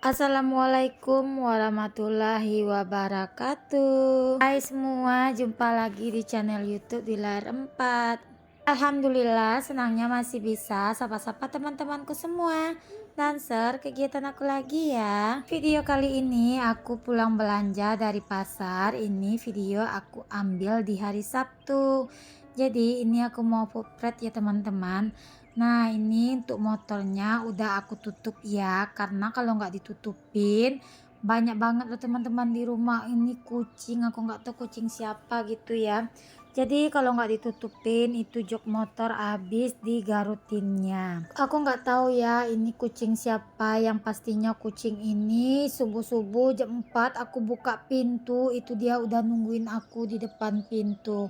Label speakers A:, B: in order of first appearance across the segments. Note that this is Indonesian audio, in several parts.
A: Assalamualaikum warahmatullahi wabarakatuh. Hai semua, jumpa lagi di channel YouTube Dilar 4. Alhamdulillah, senangnya masih bisa sapa-sapa teman-temanku semua. Dan share kegiatan aku lagi ya. Video kali ini aku pulang belanja dari pasar. Ini video aku ambil di hari Sabtu. Jadi ini aku mau potret ya teman-teman. Nah, ini untuk motornya udah aku tutup ya, karena kalau nggak ditutupin banyak banget loh teman-teman di rumah ini kucing. Aku nggak tahu kucing siapa gitu ya. Jadi kalau nggak ditutupin itu jok motor habis digarutinnya. Aku nggak tahu ya ini kucing siapa, yang pastinya kucing ini subuh-subuh jam 4 aku buka pintu itu dia udah nungguin aku di depan pintu.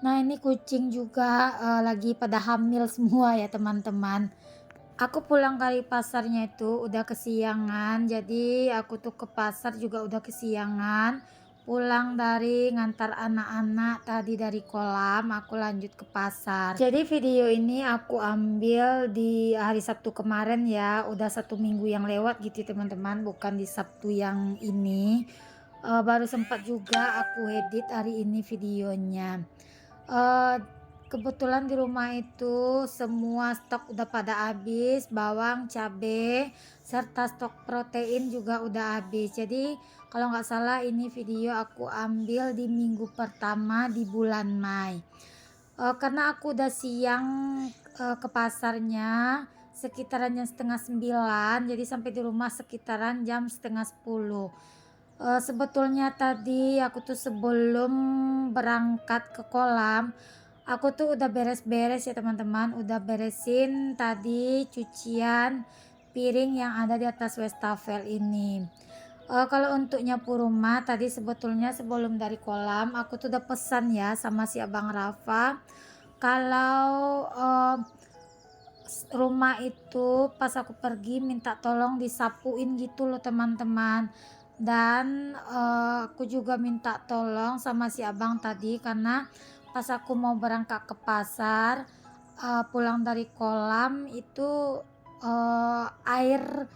A: Nah, ini kucing juga lagi pada hamil semua ya teman-teman. Aku pulang dari pasarnya itu udah kesiangan, jadi aku tuh ke pasar juga udah kesiangan. Pulang dari ngantar anak-anak tadi dari kolam, aku lanjut ke pasar. Jadi video ini aku ambil di hari Sabtu kemarin ya, udah 1 minggu yang lewat gitu teman-teman, bukan di Sabtu yang ini. Baru sempat juga aku edit hari ini videonya. Eee, Kebetulan di rumah itu semua stok udah pada habis, bawang, cabe, serta stok protein juga udah habis. Jadi kalau nggak salah ini video aku ambil di minggu pertama di bulan Mei. Karena aku udah siang, ke pasarnya sekitaran jam setengah 9, jadi sampai di rumah sekitaran jam setengah 10. Sebetulnya tadi aku tuh sebelum berangkat ke kolam, aku tuh udah beres-beres ya teman-teman, udah beresin tadi cucian piring yang ada di atas wastafel ini. Kalau untuk nyapu rumah tadi sebetulnya sebelum dari kolam aku tuh udah pesan ya sama si Abang Rafa kalau, rumah itu pas aku pergi minta tolong disapuin gitu loh teman-teman. Dan aku juga minta tolong sama si abang tadi karena pas aku mau berangkat ke pasar, pulang dari kolam itu air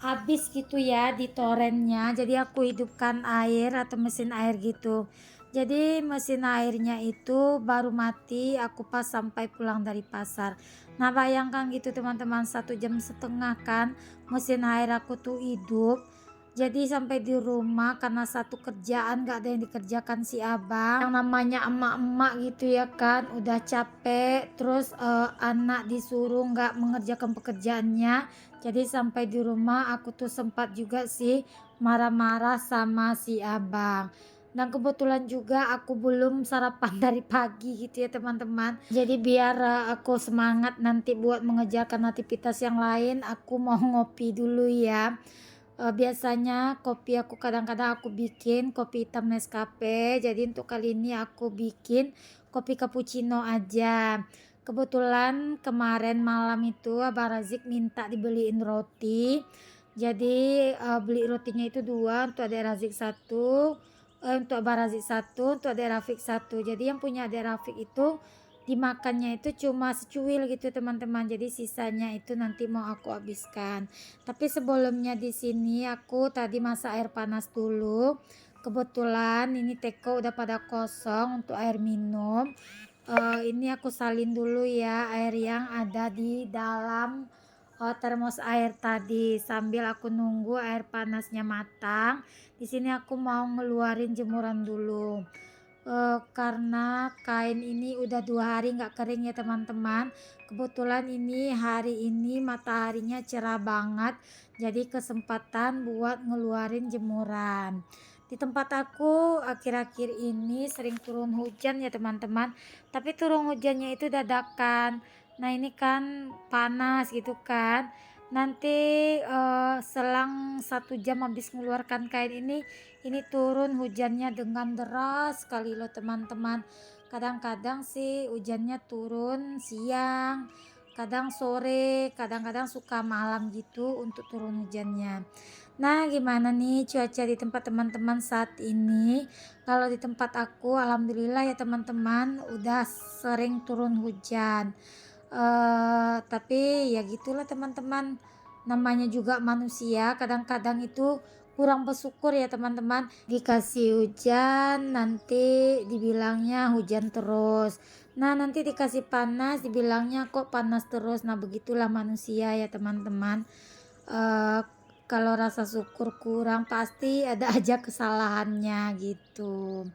A: habis gitu ya di torennya, jadi aku hidupkan air atau mesin air gitu. Jadi mesin airnya itu baru mati aku pas sampai pulang dari pasar. Nah bayangkan gitu teman-teman, 1,5 jam kan mesin air aku tuh hidup. Jadi sampai di rumah karena satu kerjaan gak ada yang dikerjakan si abang, yang namanya emak-emak gitu ya kan, udah capek terus anak disuruh nggak mengerjakan pekerjaannya. Jadi sampai di rumah aku tuh sempat juga sih marah-marah sama si abang. Dan kebetulan juga aku belum sarapan dari pagi gitu ya teman-teman. Jadi biar aku semangat nanti buat mengerjakan aktivitas yang lain, aku mau ngopi dulu ya. Biasanya kopi aku kadang-kadang aku bikin kopi hitam Nescafe. Jadi untuk kali ini aku bikin kopi cappuccino aja. Kebetulan kemarin malam itu Abang Razik minta dibeliin roti. Jadi beli rotinya itu dua, untuk adik Razik satu, untuk Abang Razik satu, untuk adik Rafiq satu. Jadi yang punya adik Rafiq itu dimakannya itu cuma secuil gitu teman-teman. Jadi sisanya itu nanti mau aku habiskan. Tapi sebelumnya di sini aku tadi masak air panas dulu. Kebetulan ini teko udah pada kosong untuk air minum. Ini aku salin dulu ya air yang ada di dalam termos air tadi sambil aku nunggu air panasnya matang. Di sini aku mau ngeluarin jemuran dulu. Karena kain ini udah 2 hari nggak kering ya teman-teman. Kebetulan ini hari ini mataharinya cerah banget, jadi kesempatan buat ngeluarin jemuran. Di tempat aku akhir-akhir ini sering turun hujan ya teman-teman, tapi turun hujannya itu dadakan. Nah ini kan panas gitu kan, nanti selang 1 jam habis mengeluarkan kain ini turun hujannya dengan deras sekali loh teman-teman. Kadang-kadang sih hujannya turun siang, kadang sore, kadang-kadang suka malam gitu untuk turun hujannya. Nah gimana nih cuaca di tempat teman-teman saat ini? Kalau di tempat aku alhamdulillah ya teman-teman udah sering turun hujan. Tapi ya gitulah teman-teman, namanya juga manusia kadang-kadang itu kurang bersyukur ya teman-teman. Dikasih hujan nanti dibilangnya hujan terus. Nah, nanti dikasih panas dibilangnya kok panas terus. Nah, begitulah manusia ya teman-teman. Eh, Kalau rasa syukur kurang pasti ada aja kesalahannya gitu.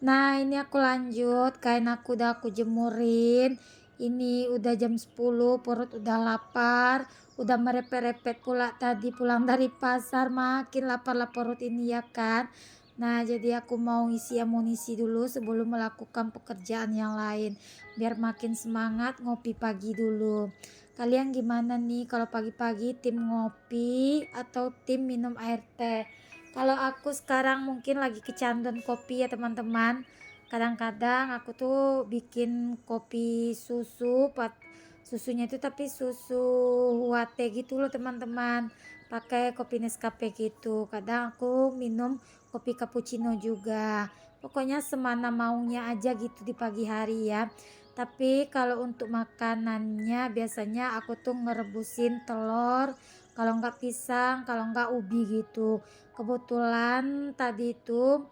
A: Nah, ini aku lanjut, kain aku udah aku jemurin. Ini udah jam 10, perut udah lapar, udah merepet-repet pula tadi pulang dari pasar, makin lapar lah perut ini ya kan. Nah, jadi aku mau isi amunisi dulu sebelum melakukan pekerjaan yang lain, biar makin semangat ngopi pagi dulu. Kalian gimana nih kalau pagi-pagi tim ngopi atau tim minum air teh? Kalau aku sekarang mungkin lagi kecanduan kopi ya teman-teman. Kadang-kadang aku tuh bikin kopi susu, susunya itu tapi susu latte gitu loh teman-teman. Pakai kopi Nescafe gitu. Kadang aku minum kopi cappuccino juga. Pokoknya semana maunya aja gitu di pagi hari ya. Tapi kalau untuk makanannya biasanya aku tuh ngerebusin telur, kalau enggak pisang, kalau enggak ubi gitu. Kebetulan tadi itu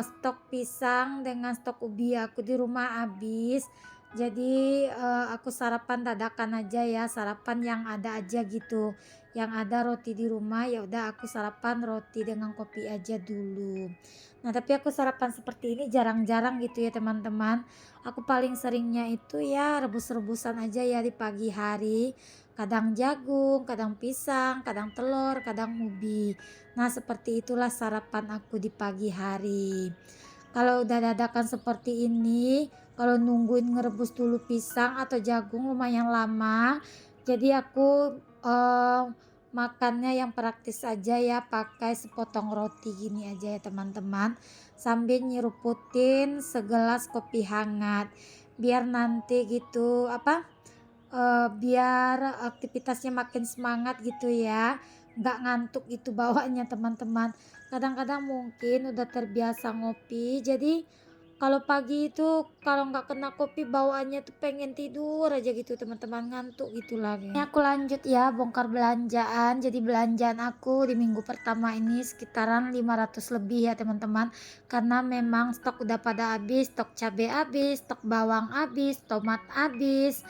A: stok pisang dengan stok ubi aku di rumah habis. Jadi aku sarapan dadakan aja ya, sarapan yang ada aja gitu. Yang ada roti di rumah ya udah aku sarapan roti dengan kopi aja dulu. Nah, tapi aku sarapan seperti ini jarang-jarang gitu ya teman-teman. Aku paling seringnya itu ya rebus-rebusan aja ya di pagi hari. Kadang jagung, kadang pisang, kadang telur, kadang ubi. Nah, seperti itulah sarapan aku di pagi hari. Kalau udah dadakan seperti ini, kalau nungguin ngerebus dulu pisang atau jagung lumayan lama. Jadi aku makannya yang praktis aja ya, pakai sepotong roti gini aja ya teman-teman. Sambil nyeruputin segelas kopi hangat. Biar nanti gitu biar aktivitasnya makin semangat gitu ya, nggak ngantuk itu bawaannya teman-teman. Kadang-kadang mungkin udah terbiasa ngopi, jadi kalau pagi itu kalau nggak kena kopi bawaannya tuh pengen tidur aja gitu teman-teman, ngantuk gitu lagi. Ini aku lanjut ya bongkar belanjaan. Jadi belanjaan aku di minggu pertama ini sekitaran 500 lebih ya teman-teman, karena memang stok udah pada habis, stok cabai habis, stok bawang habis, tomat habis,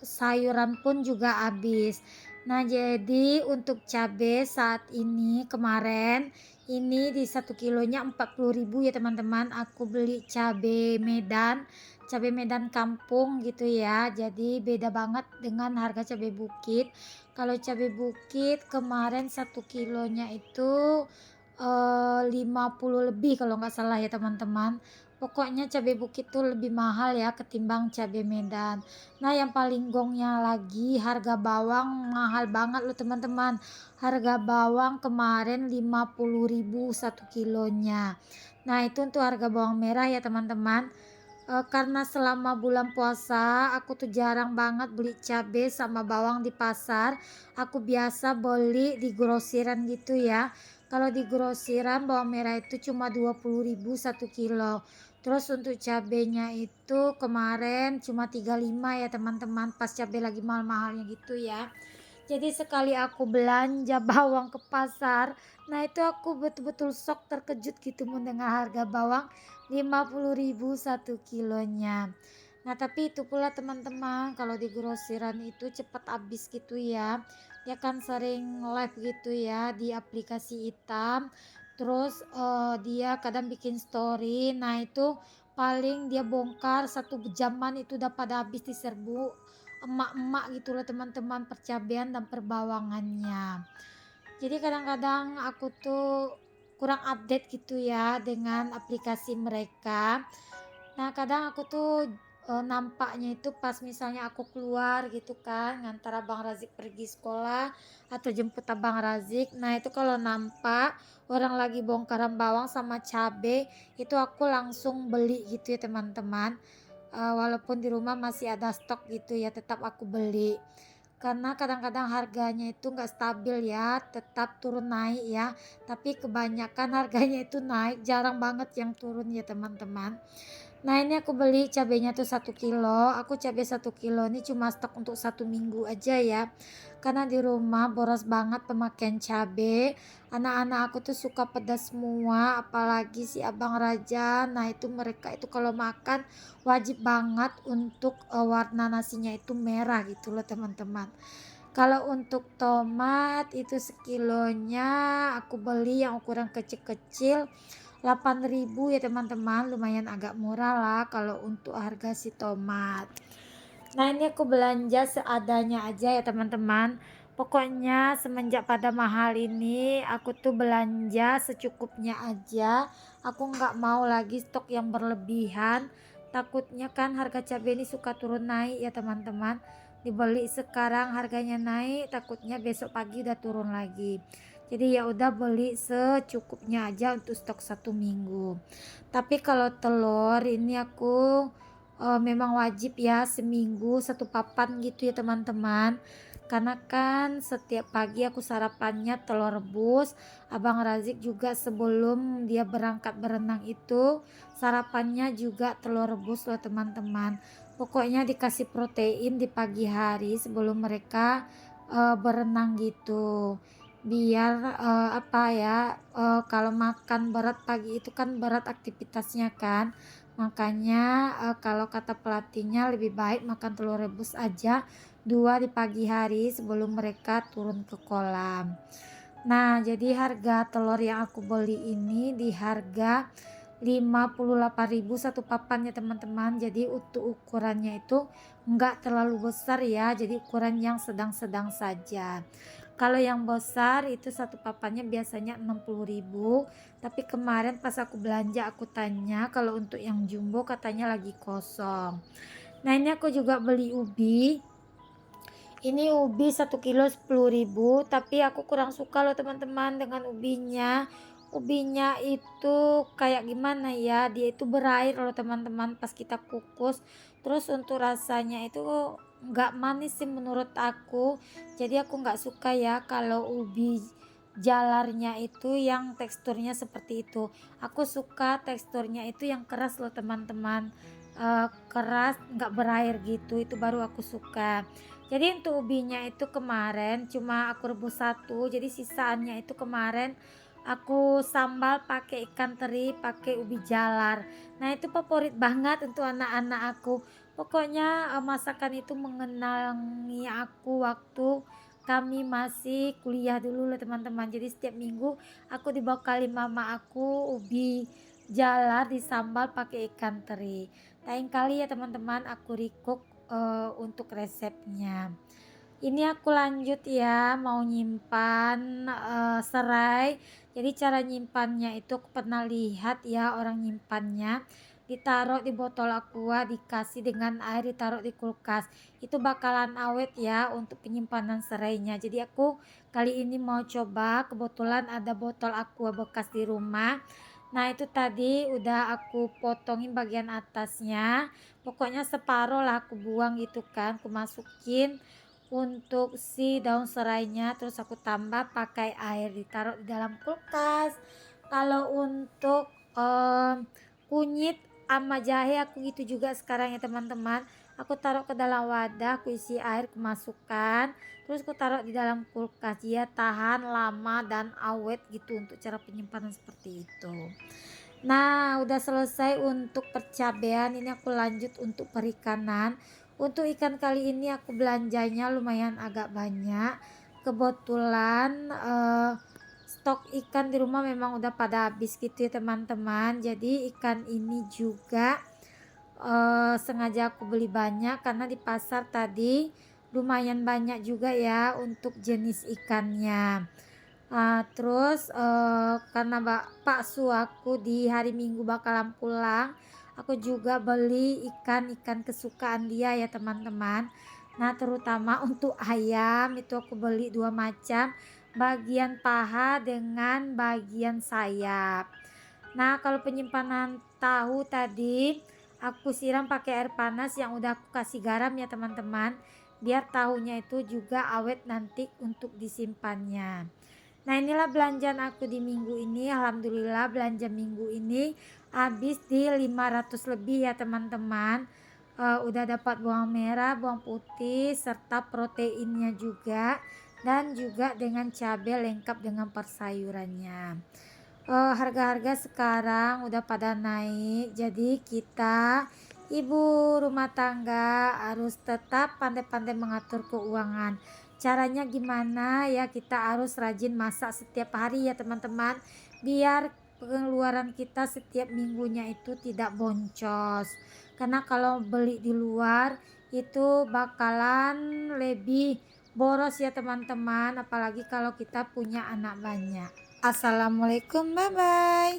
A: sayuran pun juga habis. Nah, jadi untuk cabai saat ini kemarin ini di 1 kilonya 40.000 ya teman-teman. Aku beli cabai Medan kampung gitu ya. Jadi beda banget dengan harga cabai bukit. Kalau cabai bukit kemarin 1 kilonya itu 50 lebih kalau nggak salah ya teman-teman. Pokoknya cabai bukit tuh lebih mahal ya ketimbang cabai Medan. Nah, yang paling gongnya lagi harga bawang mahal banget loh teman-teman. Harga bawang kemarin 50.000 1 kilonya. Nah, itu untuk harga bawang merah ya teman-teman. Karena selama bulan puasa aku tuh jarang banget beli cabai sama bawang di pasar. Aku biasa beli di grosiran gitu ya. Kalau di grosiran bawang merah itu cuma 20.000 1 kilo. Terus untuk cabenya itu kemarin cuma 35 ya teman-teman, pas cabai lagi mahal-mahalnya gitu ya. Jadi sekali aku belanja bawang ke pasar, nah itu aku betul-betul shock, terkejut gitu mendengar harga bawang 50.000 1 kilonya. Nah, tapi itu pula teman-teman, kalau di grosiran itu cepat habis gitu ya. Dia kan sering live gitu ya di aplikasi hitam. Terus dia kadang bikin story. Nah, itu paling dia bongkar 1 jaman itu udah pada habis di serbu emak-emak gitu loh teman-teman, percabean dan perbawangannya. Jadi kadang-kadang aku tuh kurang update gitu ya dengan aplikasi mereka. Nah, kadang aku tuh nampaknya itu pas misalnya aku keluar gitu kan, ngantar Abang Razik pergi sekolah atau jemput Abang Razik. Nah, itu kalau nampak orang lagi bongkaran bawang sama cabe, itu aku langsung beli gitu ya teman-teman. Walaupun di rumah masih ada stok gitu ya, tetap aku beli. Karena kadang-kadang harganya itu nggak stabil ya, tetap turun naik ya. Tapi kebanyakan harganya itu naik, jarang banget yang turun ya teman-teman. Nah ini aku beli cabenya tuh 1 kilo, aku cabai 1 kilo ini cuma stok untuk 1 minggu aja ya. Karena di rumah boros banget pemakaian cabai. Anak-anak aku tuh suka pedas semua, apalagi si Abang Raja. Nah itu mereka itu kalau makan wajib banget untuk warna nasinya itu merah gitu loh teman-teman. Kalau untuk tomat itu sekilonya aku beli yang ukuran kecil-kecil 8.000 ya teman-teman, lumayan agak murah lah kalau untuk harga si tomat. Nah ini aku belanja seadanya aja ya teman-teman. Pokoknya semenjak pada mahal ini aku tuh belanja secukupnya aja. Aku nggak mau lagi stok yang berlebihan. Takutnya kan harga cabai ini suka turun naik ya teman-teman. Dibeli sekarang harganya naik, takutnya besok pagi udah turun lagi. Jadi ya udah beli secukupnya aja untuk stok 1 minggu. Tapi kalau telur ini aku memang wajib ya seminggu 1 papan gitu ya teman-teman. Karena kan setiap pagi aku sarapannya telur rebus. Abang Razik juga sebelum dia berangkat berenang itu sarapannya juga telur rebus loh teman-teman. Pokoknya dikasih protein di pagi hari sebelum mereka berenang gitu. Biar apa ya, kalau makan berat pagi itu kan berat aktivitasnya kan. Makanya kalau kata pelatihnya lebih baik makan telur rebus aja 2 di pagi hari sebelum mereka turun ke kolam. Nah, jadi harga telur yang aku beli ini di harga 58.000 1 papan ya teman-teman. Jadi untuk ukurannya itu enggak terlalu besar ya, jadi ukuran yang sedang-sedang saja. Kalau yang besar itu 1 papannya biasanya 60.000, tapi kemarin pas aku belanja aku tanya kalau untuk yang jumbo katanya lagi kosong. Nah ini aku juga beli ubi. Ini ubi 1 kilo 10.000, tapi aku kurang suka loh teman-teman dengan ubinya. Ubinya itu kayak gimana ya, dia itu berair loh teman-teman pas kita kukus. Terus untuk rasanya itu nggak manis sih menurut aku. Jadi aku nggak suka ya kalau ubi jalarnya itu yang teksturnya seperti itu. Aku suka teksturnya itu yang keras loh teman-teman. Keras nggak berair gitu, itu baru aku suka. Jadi untuk ubinya itu kemarin cuma aku rebus 1, jadi sisaannya itu kemarin aku sambal pakai ikan teri, pakai ubi jalar. Nah itu favorit banget untuk anak-anak aku. Pokoknya masakan itu mengenangi aku waktu kami masih kuliah dulu lah teman-teman. Jadi setiap minggu aku dibekali mama aku ubi jalar disambal pakai ikan teri. Lain kali ya teman-teman aku recook untuk resepnya. Ini aku lanjut ya mau nyimpan serai. Jadi cara nyimpannya itu aku pernah lihat ya orang nyimpannya ditaruh di botol aqua, dikasih dengan air, ditaruh di kulkas. Itu bakalan awet ya untuk penyimpanan serainya. Jadi aku kali ini mau coba, kebetulan ada botol aqua bekas di rumah. Nah itu tadi udah aku potongin bagian atasnya, pokoknya separuh lah aku buang gitu kan, aku masukin untuk si daun serainya, terus aku tambah pakai air, ditaruh di dalam kulkas. Kalau untuk kunyit sama jahe aku gitu juga sekarang ya teman-teman, aku taruh ke dalam wadah, aku isi air, aku masukkan, terus aku taruh di dalam kulkas, dia tahan lama dan awet gitu untuk cara penyimpanan seperti itu. Nah udah selesai untuk percabean, ini aku lanjut untuk perikanan. Untuk ikan kali ini aku belanjanya lumayan agak banyak. Kebetulan stok ikan di rumah memang udah pada habis gitu ya teman-teman. Jadi ikan ini juga sengaja aku beli banyak karena di pasar tadi lumayan banyak juga ya untuk jenis ikannya. Terus karena bakso aku di hari Minggu bakalan pulang, aku juga beli ikan-ikan kesukaan dia ya teman-teman. Nah terutama untuk ayam itu aku beli 2 macam, bagian paha dengan bagian sayap. Nah kalau penyimpanan tahu tadi aku siram pakai air panas yang udah aku kasih garam ya teman-teman, biar tahunya itu juga awet nanti untuk disimpannya. Nah, inilah belanjaan aku di minggu ini. Alhamdulillah belanja minggu ini habis di 500 lebih ya teman-teman. Udah dapat bawang merah, bawang putih, serta proteinnya juga, dan juga dengan cabai lengkap dengan persayurannya. Harga-harga sekarang udah pada naik, jadi kita ibu rumah tangga harus tetap pandai-pandai mengatur keuangan. Caranya gimana ya? Kita harus rajin masak setiap hari ya teman-teman, biar pengeluaran kita setiap minggunya itu tidak boncos. Karena kalau beli di luar itu bakalan lebih boros ya teman-teman, apalagi kalau kita punya anak banyak. Assalamualaikum, bye bye.